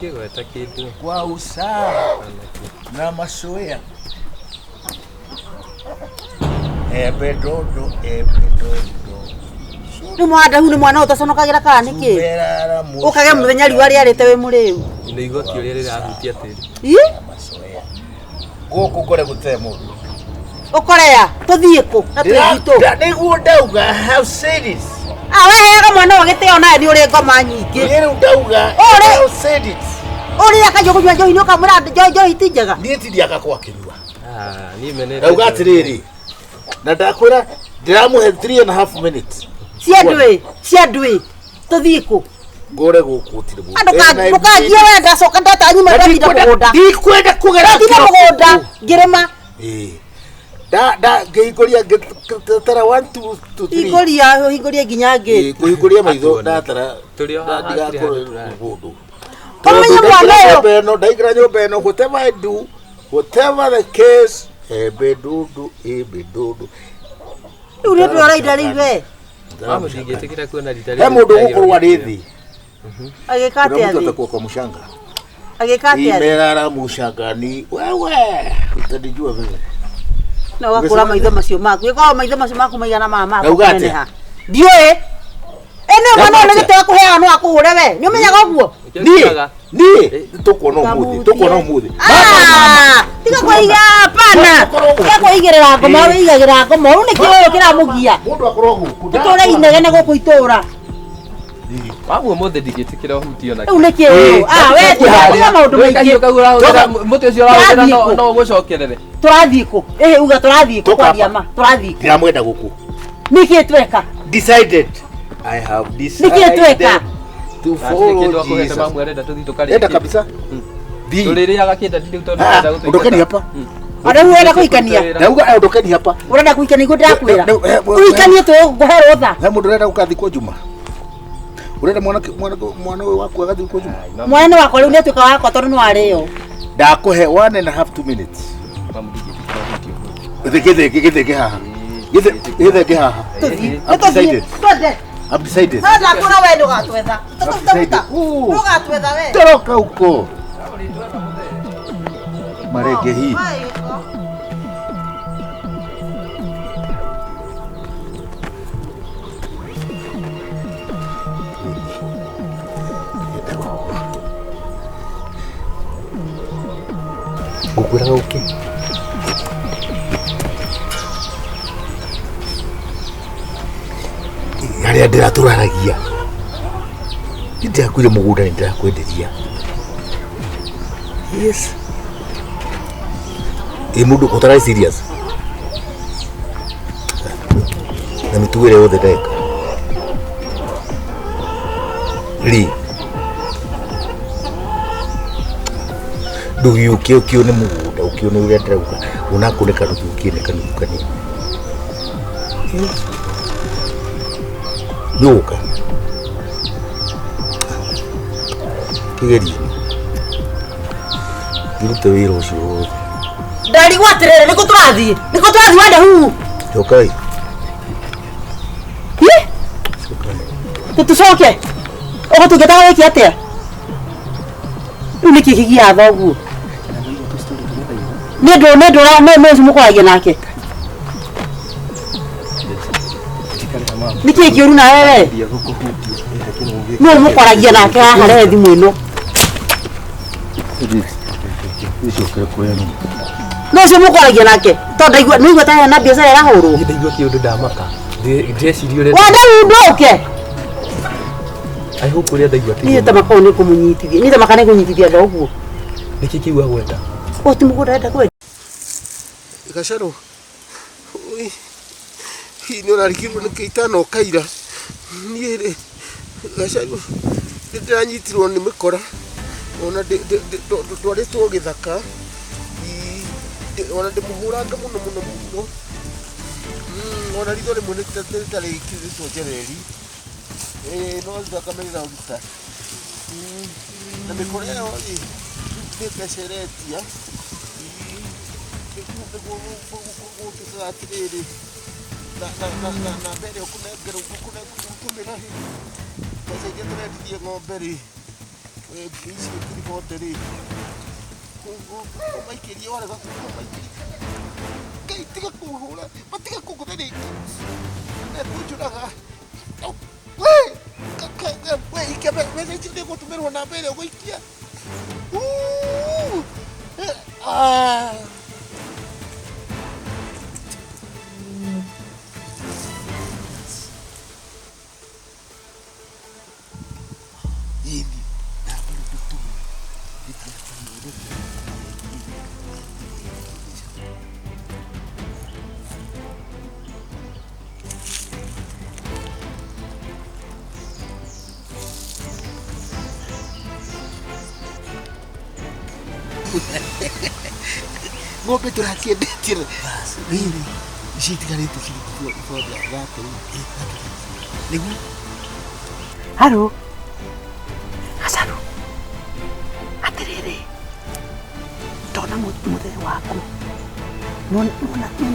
Kigweta kindu kwa usawa na masoea ebedodo ni Wandahuhu ni mwana utaconokagira kana niki ukage muthenya riwa riarite wi muriu ni igoti uri rirahutia tiri masoea guku kore gute mundu ukorea tuthie ku na twito niguo ndauga I have said this wewe mwana wagiteo naye ni uri ngoma nyingi ni ndauga I have said it uri akajokunywa njohi ukamura njohi tinjaga ni tindiaga kwa kirua ni menete ndauga atiriri na ndakwira ndiramuhe 3.5 minutes ciandwi tuthie ku ngore guku tiri mu ndukagie we ndacoka ndatanyima ndathire mugunda ndikwenda kugera mugunda ngirima da geikoria tara 1 2 3 hingoria nginya ngi kuhingoria maitho ndatara turio ndiga kundu kamenya mwana beno ndaigira nyomba eno whatever I do whatever the case ebedudu uri ndo raida rive mama ndigetekira kuona ritari he mundu gukorwa rithi agikate athi mtoto kwa mushanga agikate athi imerara mushangani wewe utadijua vile na wakura maitho macio maku iko maitho macio maku maigana mama kuneneha ndiwe ene mwana ole gitwa kuhea no akuhure we ni umenyaga uguo ni tukuona umuthi tiga kuiga pana tiga kuigirira ngoma we igagira ngoma ru nikio kiramugia mundu akorogu tutura inegene guku itura babu mothe ndigetikira hutio na nikio we tiga maundu maingi ukagura muti ucio rawira no gucokerere turathie ku uga turathie ku kwa diama turathie ku ndiramwenda guku niki tweka decided I have decided niki tweka to follow Jesus mamu arenda tuthi tukari enda kabisa tuliriaga kinda ndi tutonda gutu ndokeni hapa ara uenda kuikania ndauga ndokeni hapa urenda kuikania ngo ndakwira uikanie tu nguherwo tha he mundu urenda gukathi kwa juma urenda mwana waku agathi kwa juma mwana wako riu netwika wako tondu no ario ndakuhe 1.5 minutes mamu ndigetikira githeke haha githeke haha I'm decided. Hata kuna wewe ndo gatwetha. Tutafuta. Ndo gatwetha wewe. Toroka huko. Marege hii. Gukura uke. Yari ndiraturaragia ndirakwire mugunda ndirakwenderia yes mundu utara serious na mituwire othe ndeka ri ndugi ukione mugunda ukione uria ndirauga unakuneka ndugi ukione kanukani Yoka kigeri ndirute wira ucio ndari gwatirere niko turathi Wandahuhu yokai tutucoke ogo tugetaga wiki atia niki kigia thogu nendo ra mezi mukoragia nake niki kiuru na wewe no mukoragia nake haha re thimu ino icoke kwenu no cio mukoragia nake to ndaigua no igua ta na biacara irahurwo ndaigua kiundu ndamaka ndecirio uri Wandahuhu ndoke I hope uri ndaigua ni ta makao ni kumunyitithia ni ta makane kunyitithia ndoguo niki kiwa gwenda o ti mugunda enda kwenda Gacaro hii ni unarikirwo ni keitano kaira ni Gacaro ndiranyitirwo ni mikora ona twaritwo githaka ona ndimuhuranga muno ona ritho rimwe nitari kiritwo njereri no thakamerera uruta na mikora ĩyo ndikeceretia atiriri na mbere ukunengera ukumira hi kasaidia turendithie ng'ombe ri Isi riboti ri. Umaikiria wale sasa umaikiria. Kai tiga kuhura, matiga kukuta ri. Kujuraga. We ikebe weze chinde gutumirwo na mbere guikia. Ngombe turakiendetire riri citigarite ciri ifonda gake niguo haro hasaru atiriri tona muthee waku nona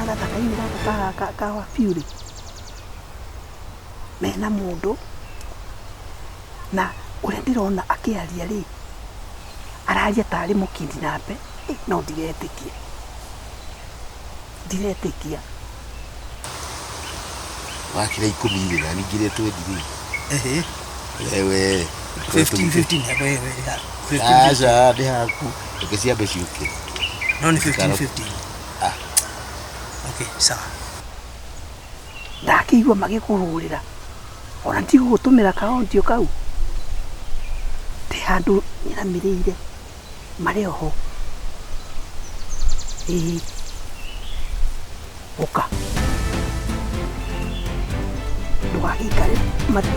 gathaka-inĩ gaka ka wabiurĩ mena mũndũ na ũrĩa ndĩrona akĩaria rĩ araria tarĩ mũkindi nambe no ndiretĩkia wakira 10 na ningire 20 wewe 15 hapa wewe 15 acha ndi haku ukisiambe ciuke no ni 15 okay sawa ndakĩigua magĩkũhũrĩra ona ndigũgũtũmĩra kaũntio kau ndĩ handũ nyiramĩrĩire marĩ oho ũka ndũgagĩikare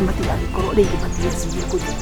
matigagĩkorwo rĩngĩ matigecirie kũthi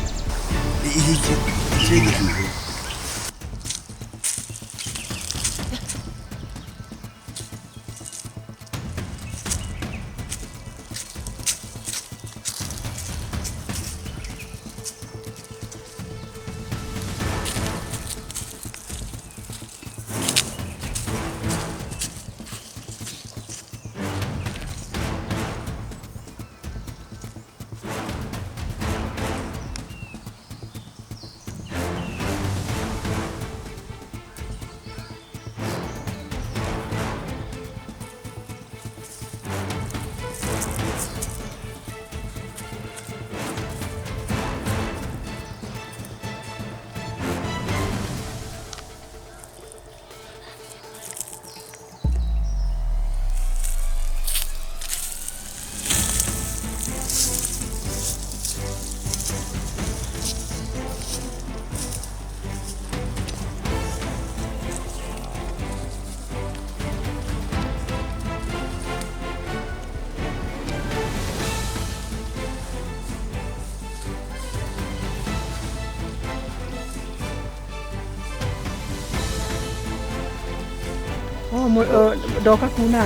ndoka kuna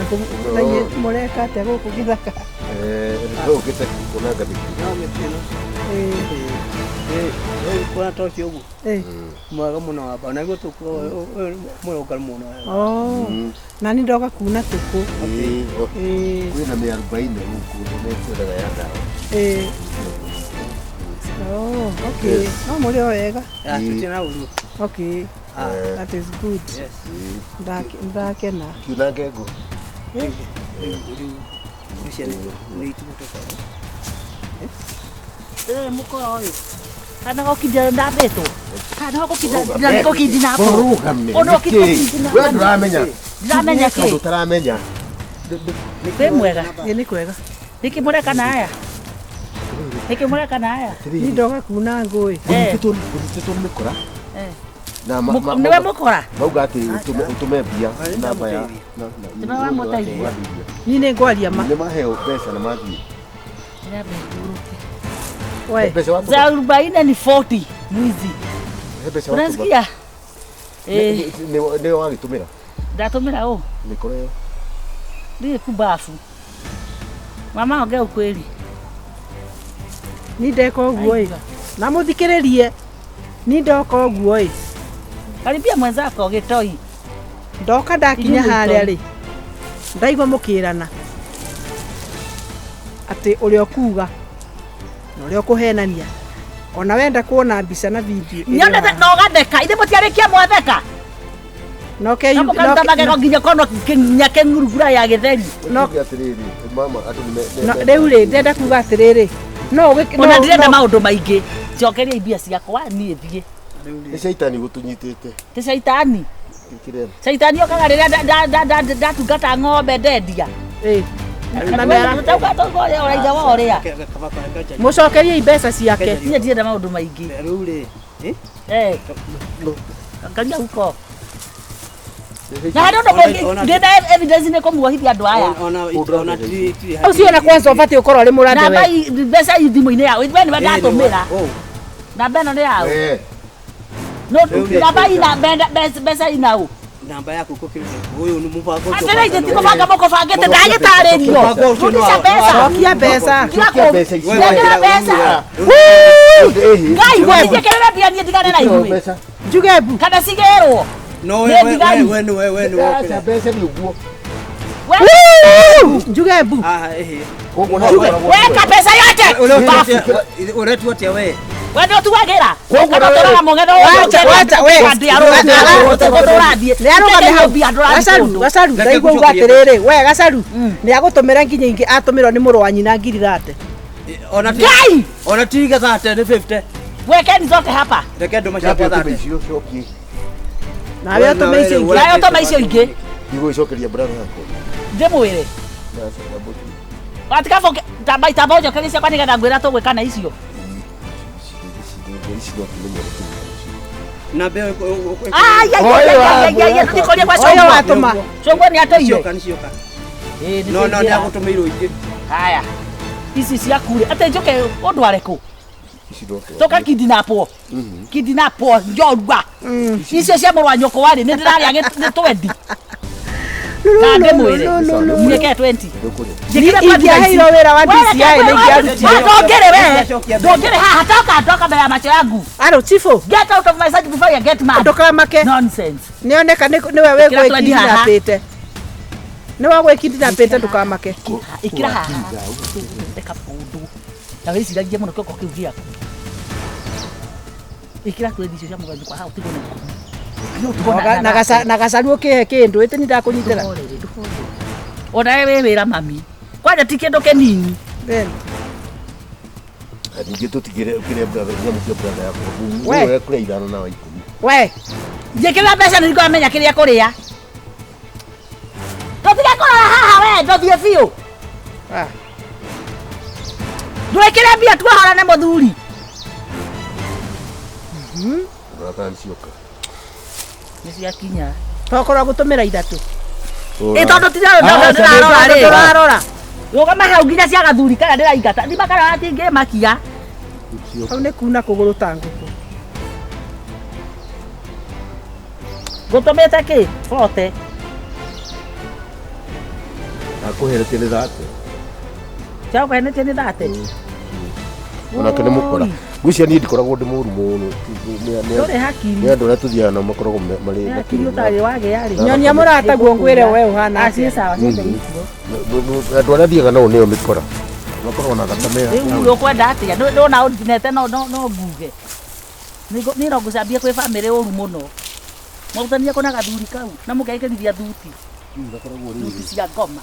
mũreka atĩa gũkũ gĩthaka gũkĩte kuna ngathĩki kuna toci ũguo mwega mũno wamba naguo tũkũ mũrũngarũ mũno na nĩ ndoka kuna tũkũ kwĩna mĩarubaine gũkũ nĩkwĩraga ya ndawa okay no mũrĩ o wega tũtirĩ ũru okay that is good yes ndakena kiuna ngengo mũkora ũyũ kana gũkindĩra ndambĩtwo kana gũkindĩra rũgame we ndũramenya kĩ ũtaramenya nĩ mwega nĩ kwega nĩkĩmũreka naya nĩ ndoka kuna ngũĩ gũthitĩtwo nĩ mĩkora niwe mũkora mauga atĩ ũtũme mbia namba ya nĩwamũteithia niĩ nĩ ngwaria ma nĩ maheo mbeca na mathiĩ za 40 ni 40 mwizi unasikia nĩ wagĩtũmĩra ndatũmĩra ũ mĩkora ĩyo ndiĩ kubafu mama ongea ukweli ni ndeka ũguo ĩ na mũthikĩrĩrie ni ndoka ũguo ĩ karibia mwenzako gĩtoi ndoka ndakinya harĩa rĩ ndaigua mũkĩrana atĩ ũrĩa ũkuga na ũrĩa ũkũhenania Ona wenda kuona mbica na video. Nyonete no gatheka, ithe mutiarekia mwatheka. No ke no magego nginya kono kinya kengurugura ya githeri. No atiriri mama atu riu ri ndenda kuga atiriri. No ona ndirenda maundu maingi. Cokeria ibia ciakwa nie thie. Ni shaitani gutunyitite. Ti shaitani. Ikirema. Shaitani okaga riria ndatungata ng'ombe ndendia. Mucokerie mbeca ciake. Nie ndirenda maundu maingi. Riu ri Kanya uko. Na ndo ndenda evidence ne kumuohithia andu aya. Ona ti. Ucio na kwanza ubati ukorwo ri murande we. Na bai mbeca ithimu-ini yao. Itwe ni ndatumira. Na beno ni yao. No na bai na mbeca inau. Namba yako uko kile. Huyu ni mpango. Atena ite tiko banga moko fangete ndagitaririo. Rudisha pesa. Kia pesa. Kia pesa. Ngai gwethekerera pia nie ndigane na ithuĩ. Njugebu. Kana cigerwo. No we. Acha pesa ni uguo. Njugebu. Weka pesa yote. Uretu atia we. We ndio tuwagira. Kana mugetho wacha we. Gacaru ndaigua uga atiriri we gacaru ni agutumira nginya ingi atumirwo ni muru wa nyina ngirithate. Ona tiga thate ni 50. Wekeni zote hapa. Reke ndo mashapa thate. Na wewe tumeicio ingi. Nayo tumeicio ingi. Digo icokeria brother yako. Ndimwire. Watika foke tabai tabojo kanisa kwani kana ngwira tugwika na icio. Na be nikoria kwa shoyo watuma. Shongo ni atoire. Sioka. No ni agutumirwo ingi. Haya. Isi cia kure. Ate njoke ondware ku. Toka kidinapo. Kidinapo njorwa. Icio cia murwa nyoko wari ni ndiraria ni 20. Kande mwire. Nyeke 20. Jikira kwa dia hiro wera wa DCI na ingiaruti. Ndongere we. Ndongere haha toka mbele ya macho yangu. Aro chifu. Get out of my sight before you get mad. Ndoka make. Nonsense. Nioneka ni wewe gwekindina pete. Ni wa gwekindina pete ndukamake. Ikira haha. Eka pundu. Na wewe siragia muno koko kiugia. Ikira kwendisha cia mugandu kwa hao tigo na gacaru ukihe kindu ite ni ndakunyitira. Ona wewe wira mami. Kwaja ti kindu kinini. Ben. Ningi tutigire ukire brother nyamu cia brother yako. Wewe kule ithano na 10. We. Njikira mbeca niko amenya kiria kuria. Totiga kora haha we ndothie biu. Ndwekire mbia twahorane muthuri. Brother ncioka. Nisi akinya. Tokorwa gutumira ithatu. Itondo turarora. Yoga mahau nginya cia gathuri kana ndiraingata. Ndi makara atinge makia. Au ni kuna kuguru tanguku. Gutumete ki? Fote. Akuherete ni thate. Chao kwenete ni thate. Ona kene mukora. Gucia ni ndikoragwo ndi muru muno. Ndore hakiri. Ni andu na tuthiana na makoragwo mari. Hakiri utari wage yari. Nyonia murata guo ngwire we uhana. Acie sawa ciothe icio. Andu aria thiaga nao nio mikora. Makoragwo na thakame. Riu ukwenda atia? Ndona ordinate no nguge. Ni ro gucambia kwi family uru muno. Mwatania kona gathuri kau na mugekerithia thuti. Thuti cia ngoma.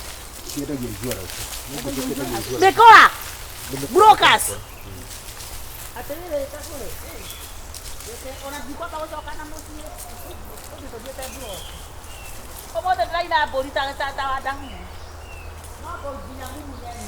Bekora. Brokers. Aterere takule. Ona dikwa ka ucoka na mucie. Uthi tuthiete bro. Obote draina bolita ta wa dahu. No ko ginya mumu yani.